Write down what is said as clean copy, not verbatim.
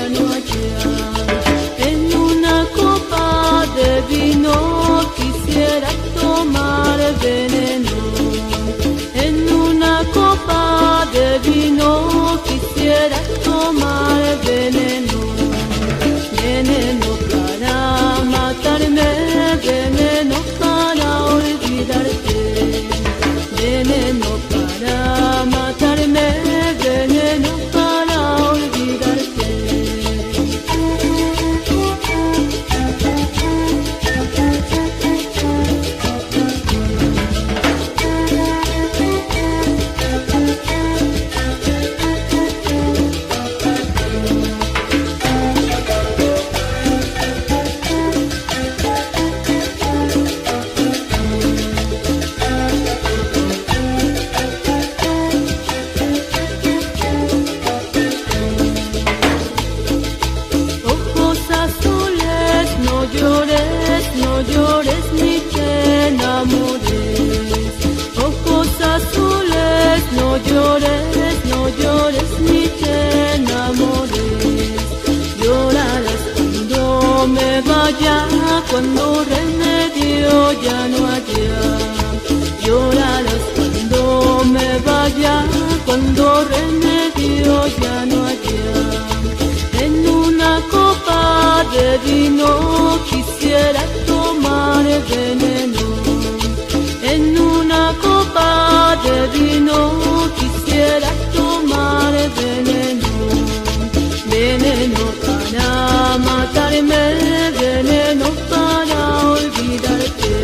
no hallar. En una copa de vino quisiera tomar veneno. En una copa de vino quisiera tomar veneno. Veneno para matarme, veneno para olvidarte. Veneno para matarme, veneno para olvidarte. No llores ni te enamores. Ojos azules, no llores, no llores ni te enamores. Llorarás cuando me vaya, cuando remedio ya no haya. Llorarás cuando me vaya, cuando remedio ya no haya. En una copa de vino quisiera tomar veneno. En una copa de vino quisiera tomar veneno. Veneno para matarme, veneno para olvidarte.